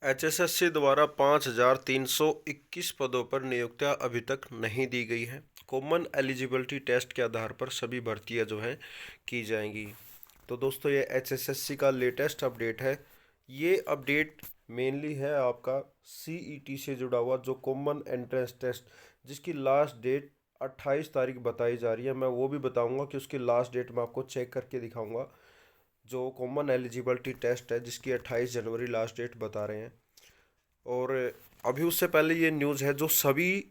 HSSC द्वारा 5,321 पदों पर नियुक्तियां अभी तक नहीं दी गई हैं। कॉमन एलिजिबिलिटी टेस्ट के आधार पर सभी भर्तियां जो हैं की जाएंगी। तो दोस्तों ये एचएसएससी का लेटेस्ट अपडेट है। ये अपडेट मेनली है आपका सीईटी से जुड़ा हुआ, जो कॉमन एंट्रेंस टेस्ट जिसकी लास्ट डेट 28 तारीख बताई जा रही है। मैं वो भी बताऊंगा कि उसकी लास्ट डेट मैं आपको चेक करके दिखाऊंगा। जो कॉमन एलिजिबिलिटी टेस्ट है जिसकी 28 जनवरी लास्ट डेट बता रहे हैं। और अभी उससे पहले ये न्यूज़ है, जो सभी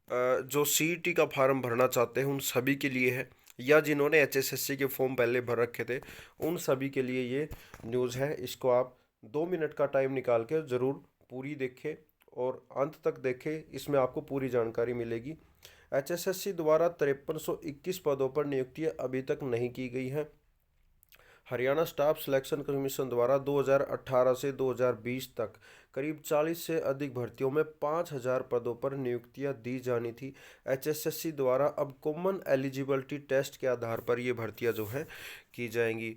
जो सीईटी का फॉर्म भरना चाहते हैं उन सभी के लिए है, या जिन्होंने एचएसएससी के फॉर्म पहले भर रखे थे उन सभी के लिए ये न्यूज़ है। इसको आप 2 मिनट का टाइम निकाल के ज़रूर पूरी देखें और अंत तक देखें, इसमें आपको पूरी जानकारी मिलेगी। एचएसएससी द्वारा 5321 पदों पर नियुक्तियां अभी तक नहीं की गई हैं। हरियाणा स्टाफ सिलेक्शन कमीशन द्वारा 2018 से 2020 तक करीब 40 से अधिक भर्तियों में 5,000 पदों पर नियुक्तियां दी जानी थी। एचएसएससी द्वारा अब कॉमन एलिजिबिलिटी टेस्ट के आधार पर ये भर्तियां जो हैं की जाएंगी।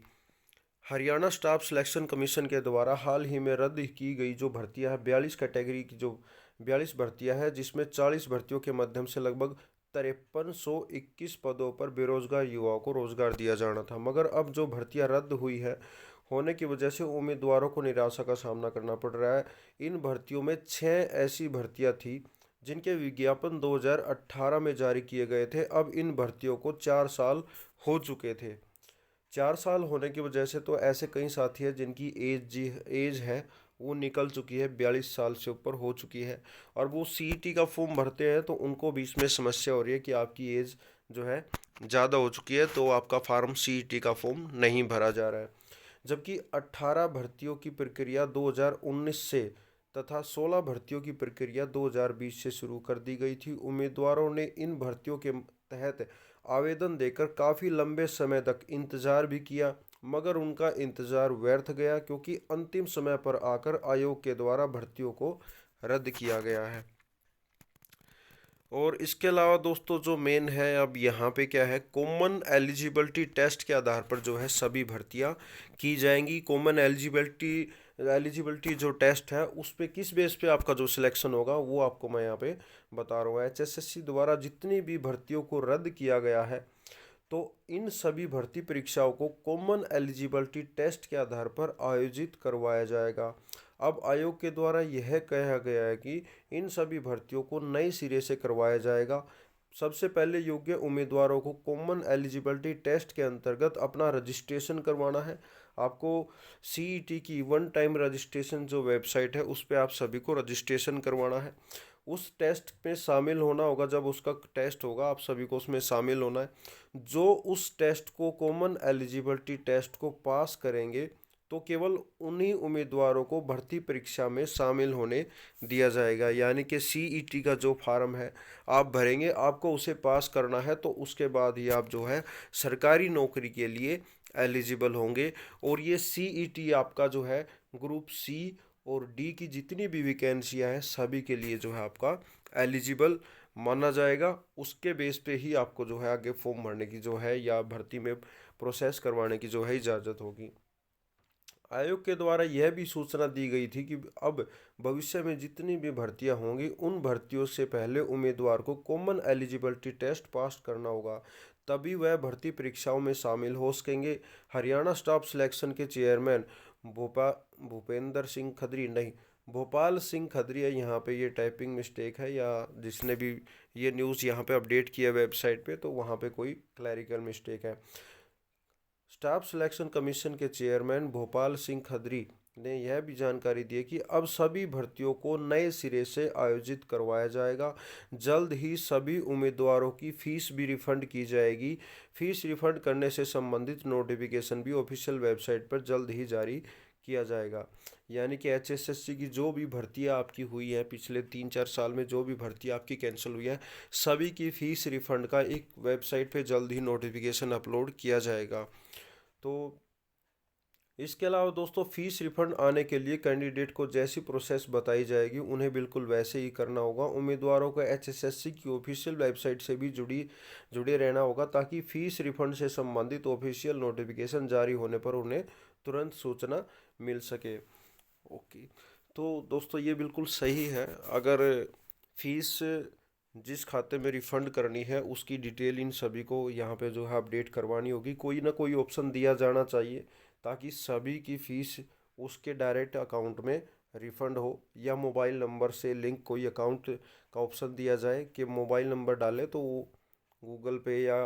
हरियाणा स्टाफ सिलेक्शन कमीशन के द्वारा हाल ही में रद्द की गई जो भर्तियां हैं, 42 कैटेगरी की जो 42 भर्तियां हैं, जिसमें 40 भर्तियों के माध्यम से लगभग 5321 पदों पर बेरोजगार युवाओं को रोजगार दिया जाना था। मगर अब जो भर्तियां रद्द हुई है होने की वजह से उम्मीदवारों को निराशा का सामना करना पड़ रहा है। इन भर्तियों में 6 ऐसी भर्तियां थी जिनके विज्ञापन 2018 में जारी किए गए थे। अब इन भर्तियों को 4 साल हो चुके थे। 4 साल होने की वजह से तो ऐसे कई साथी हैं जिनकी एज है वो निकल चुकी है, 42 साल से ऊपर हो चुकी है, और वो सीईटी का फॉर्म भरते हैं तो उनको भी इसमें समस्या हो रही है कि आपकी एज जो है ज़्यादा हो चुकी है तो आपका फार्म सीईटी का फॉर्म नहीं भरा जा रहा है। जबकि 18 भर्तियों की प्रक्रिया 2019 से तथा 16 भर्तियों की प्रक्रिया 2020 से शुरू कर दी गई थी। उम्मीदवारों ने इन भर्तियों के तहत आवेदन देकर काफ़ी लंबे समय तक इंतज़ार भी किया, मगर उनका इंतज़ार व्यर्थ गया क्योंकि अंतिम समय पर आकर आयोग के द्वारा भर्तियों को रद्द किया गया है। और इसके अलावा दोस्तों जो मेन है अब यहाँ पे क्या है, कॉमन एलिजिबिलिटी टेस्ट के आधार पर जो है सभी भर्तियाँ की जाएंगी। कॉमन एलिजिबिलिटी जो टेस्ट है उस पे किस बेस पे आपका जो सिलेक्शन होगा वो आपको मैं यहाँ पे बता रहा हूँ। एचएसएससी द्वारा जितनी भी भर्तियों को रद्द किया गया है तो इन सभी भर्ती परीक्षाओं को कॉमन एलिजिबिलिटी टेस्ट के आधार पर आयोजित करवाया जाएगा। अब आयोग के द्वारा यह कहा गया है कि इन सभी भर्तियों को नए सिरे से करवाया जाएगा। सबसे पहले योग्य उम्मीदवारों को कॉमन एलिजिबिलिटी टेस्ट के अंतर्गत अपना रजिस्ट्रेशन करवाना है। आपको सीईटी की वन टाइम रजिस्ट्रेशन जो वेबसाइट है उस पर आप सभी को रजिस्ट्रेशन करवाना है। उस टेस्ट में शामिल होना होगा। जब उसका टेस्ट होगा आप सभी को उसमें शामिल होना है। जो उस टेस्ट को कॉमन एलिजिबिलिटी टेस्ट को पास करेंगे तो केवल उन्हीं उम्मीदवारों को भर्ती परीक्षा में शामिल होने दिया जाएगा। यानी कि सीईटी का जो फार्म है आप भरेंगे, आपको उसे पास करना है तो उसके बाद ही आप जो है सरकारी नौकरी के लिए एलिजिबल होंगे। और ये सीईटी आपका जो है ग्रुप सी और डी की जितनी भी वैकेंसियां हैं सभी के लिए जो है आपका एलिजिबल माना जाएगा। उसके बेस पे ही आपको जो है आगे फॉर्म भरने की जो है या भर्ती में प्रोसेस करवाने की जो है इजाज़त होगी। आयोग के द्वारा यह भी सूचना दी गई थी कि अब भविष्य में जितनी भी भर्तियां होंगी उन भर्तियों से पहले उम्मीदवार को कॉमन एलिजिबिलिटी टेस्ट पास करना होगा, तभी वह भर्ती परीक्षाओं में शामिल हो सकेंगे। हरियाणा स्टाफ सिलेक्शन के चेयरमैन भोपा भूपेंद्र सिंह खत्री नहीं भोपाल सिंह खत्री है, यहाँ पे ये टाइपिंग मिस्टेक है, या जिसने भी ये न्यूज़ यहाँ पे अपडेट किया वेबसाइट पे तो वहाँ पे कोई क्लैरिकल मिस्टेक है। स्टाफ सिलेक्शन कमीशन के चेयरमैन भोपाल सिंह खत्री ने यह भी जानकारी दी कि अब सभी भर्तियों को नए सिरे से आयोजित करवाया जाएगा। जल्द ही सभी उम्मीदवारों की फीस भी रिफंड की जाएगी। फीस रिफंड करने से संबंधित नोटिफिकेशन भी ऑफिशियल वेबसाइट पर जल्द ही जारी किया जाएगा। यानी कि एचएसएससी की जो भी भर्तियां आपकी हुई है पिछले 3-4 साल में, जो भी भर्ती आपकी कैंसिल हुई है, सभी की फ़ीस रिफ़ंड का एक वेबसाइट पे जल्द ही नोटिफिकेशन अपलोड किया जाएगा। तो इसके अलावा दोस्तों फीस रिफंड आने के लिए कैंडिडेट को जैसी प्रोसेस बताई जाएगी उन्हें बिल्कुल वैसे ही करना होगा। उम्मीदवारों को एचएसएससी की ऑफिशियल वेबसाइट से भी जुड़े रहना होगा ताकि फीस रिफंड से संबंधित ऑफिशियल नोटिफिकेशन जारी होने पर उन्हें तुरंत सूचना मिल सके। ओके, तो दोस्तों ये बिल्कुल सही है। अगर फीस जिस खाते में रिफ़ंड करनी है उसकी डिटेल इन सभी को यहाँ पे जो है अपडेट करवानी होगी। कोई ना कोई ऑप्शन दिया जाना चाहिए ताकि सभी की फ़ीस उसके डायरेक्ट अकाउंट में रिफ़ंड हो, या मोबाइल नंबर से लिंक कोई अकाउंट का ऑप्शन दिया जाए कि मोबाइल नंबर डाले तो वो गूगल पे या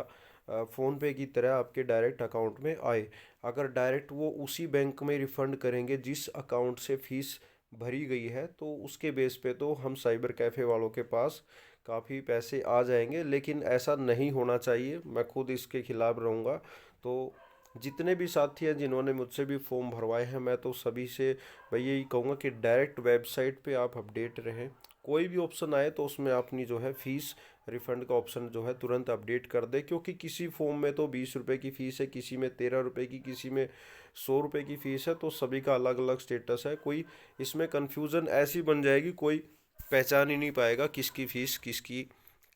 फ़ोन पे की तरह आपके डायरेक्ट अकाउंट में आए। अगर डायरेक्ट वो उसी बैंक में रिफ़ंड करेंगे जिस अकाउंट से फ़ीस भरी गई है, तो उसके बेस पे तो हम साइबर कैफ़े वालों के पास काफ़ी पैसे आ जाएंगे, लेकिन ऐसा नहीं होना चाहिए। मैं खुद इसके खिलाफ रहूँगा। तो जितने भी साथी हैं जिन्होंने मुझसे भी फॉर्म भरवाए हैं, मैं तो सभी से भाई यही कहूँगा कि डायरेक्ट वेबसाइट पे आप अपडेट रहें। कोई भी ऑप्शन आए तो उसमें अपनी जो है फ़ीस रिफ़ंड का ऑप्शन जो है तुरंत अपडेट कर दे, क्योंकि किसी फॉर्म में तो 20 रुपये की फ़ीस है, किसी में 13 रुपये की, किसी में 100 रुपये की फ़ीस है। तो सभी का अलग अलग स्टेटस है। कोई इसमें कन्फ्यूज़न ऐसी बन जाएगी, कोई पहचान ही नहीं पाएगा किसकी फ़ीस किसकी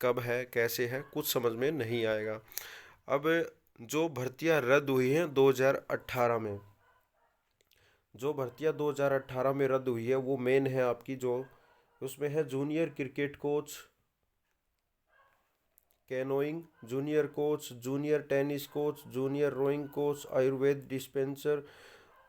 कब है कैसे है, कुछ समझ में नहीं आएगा। अब जो भर्तियां रद्द हुई हैं 2018 में, जो भर्तियां 2018 में रद्द हुई है वो मेन है आपकी, जो उसमें है junior cricket coach, canoeing junior coach, junior tennis coach, junior rowing coach, Ayurveda dispenser,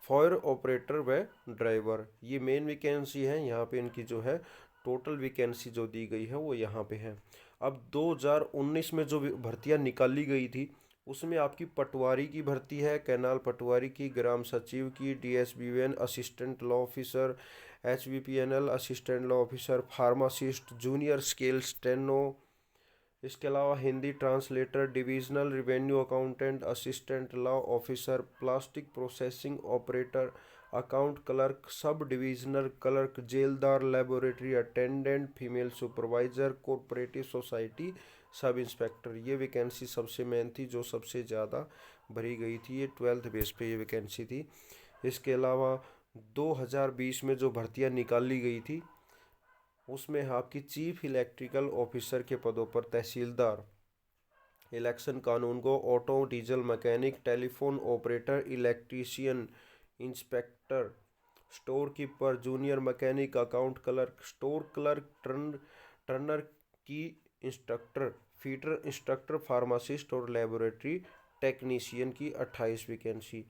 fire operator व ड्राइवर। ये मेन वैकेंसी है। यहाँ पे इनकी जो है टोटल वैकेंसी जो दी गई है वो यहाँ पे है। अब 2019 में जो भर्तियाँ निकाली गई थी उसमें आपकी पटवारी की भर्ती है, कैनाल पटवारी की, ग्राम सचिव की, DSBN assistant law officer, HVPNL assistant law officer, pharmacist, junior scale steno, इसके अलावा Hindi translator, divisional revenue accountant, assistant law officer, plastic processing operator, account clerk, sub divisional clerk, जेलदार, laboratory attendant, female supervisor, cooperative society sub inspector. ये vacancy सबसे main थी, जो सबसे ज़्यादा भरी गई थी। ये 12th बेस पे ये वैकेंसी थी। इसके अलावा 2020 में जो भर्तियां निकाली गई थी उसमें आपकी चीफ इलेक्ट्रिकल ऑफिसर के पदों पर तहसीलदार, इलेक्शन कानून को, auto diesel mechanic, telephone operator, electrician, inspector, store keeper, junior mechanic, account clerk, store clerk, Turner की इंस्ट्रक्टर, फीडर इंस्ट्रक्टर, फार्मासिस्ट और लेबोरेटरी टेक्नीशियन की 28 वैकेंसी।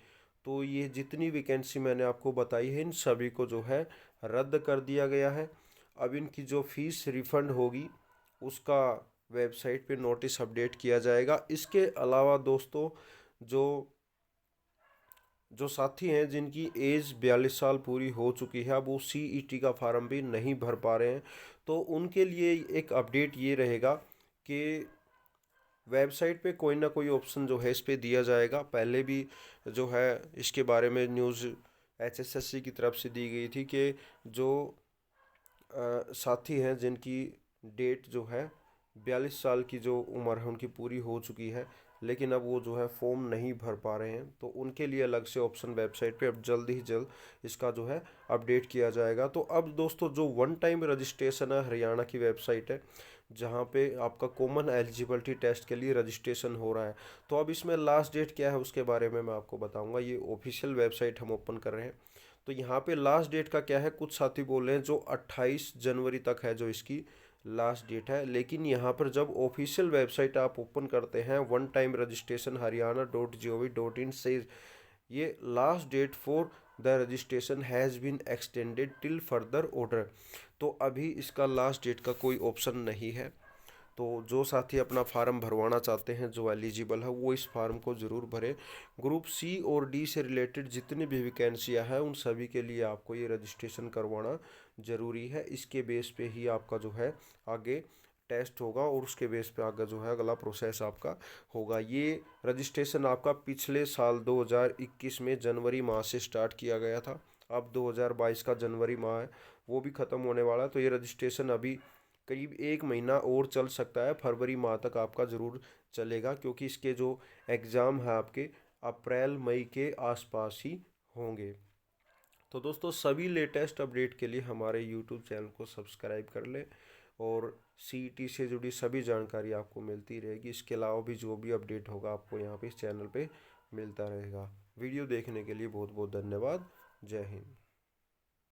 तो ये जितनी वैकेंसी मैंने आपको बताई है इन सभी को जो है रद्द कर दिया गया है। अब इनकी जो फीस रिफ़ंड होगी उसका वेबसाइट पे नोटिस अपडेट किया जाएगा। इसके अलावा दोस्तों, जो जो साथी हैं जिनकी एज 42 साल पूरी हो चुकी है, अब वो सीईटी का फार्म भी नहीं भर पा रहे हैं, तो उनके लिए एक अपडेट ये रहेगा कि वेबसाइट पे कोई ना कोई ऑप्शन जो है इस पे दिया जाएगा। पहले भी जो है इसके बारे में न्यूज़ एचएसएससी की तरफ से दी गई थी कि जो साथी हैं जिनकी डेट जो है 42 साल की जो उम्र है उनकी पूरी हो चुकी है, लेकिन अब वो जो है फॉर्म नहीं भर पा रहे हैं, तो उनके लिए अलग से ऑप्शन वेबसाइट पे अब जल्द ही जल्द इसका जो है अपडेट किया जाएगा। तो अब दोस्तों जो वन टाइम रजिस्ट्रेशन है, हरियाणा की वेबसाइट है जहाँ पे आपका कॉमन एलिजिबिलिटी टेस्ट के लिए रजिस्ट्रेशन हो रहा है। तो अब इसमें लास्ट डेट क्या है उसके बारे में मैं आपको बताऊँगा। ये ऑफिशियल वेबसाइट हम ओपन कर रहे हैं। तो यहाँ पे लास्ट डेट का क्या है, कुछ साथी बोल रहे हैं जो 28 जनवरी तक है जो इसकी लास्ट डेट है, लेकिन यहाँ पर जब ऑफिशियल वेबसाइट आप ओपन करते हैं वन टाइम रजिस्ट्रेशन हरियाणा.gov.in से, ये last date for the registration has been extended till further order. तो अभी इसका लास्ट डेट का कोई ऑप्शन नहीं है। तो जो साथी अपना फार्म भरवाना चाहते हैं जो एलिजिबल है वो इस फार्म को ज़रूर भरें। ग्रुप सी और डी से रिलेटेड जितनी भी वैकेंसियाँ हैं उन सभी के लिए आपको ये रजिस्ट्रेशन करवाना ज़रूरी है। इसके बेस पे ही आपका जो है आगे टेस्ट होगा और उसके बेस पे आगे जो है अगला प्रोसेस आपका होगा। ये रजिस्ट्रेशन आपका पिछले साल 2021 में जनवरी माह से स्टार्ट किया गया था। अब 2022 का जनवरी माह है, वो भी ख़त्म होने वाला है। तो ये रजिस्ट्रेशन अभी करीब 1 महीना और चल सकता है, फरवरी माह तक आपका ज़रूर चलेगा, क्योंकि इसके जो एग्ज़ाम है आपके अप्रैल मई के आसपास ही होंगे। तो दोस्तों सभी लेटेस्ट अपडेट के लिए हमारे यूट्यूब चैनल को सब्सक्राइब कर लें और सीईटी से जुड़ी सभी जानकारी आपको मिलती रहेगी। इसके अलावा भी जो भी अपडेट होगा आपको यहाँ पे इस चैनल पे मिलता रहेगा। वीडियो देखने के लिए बहुत बहुत धन्यवाद। जय हिंद।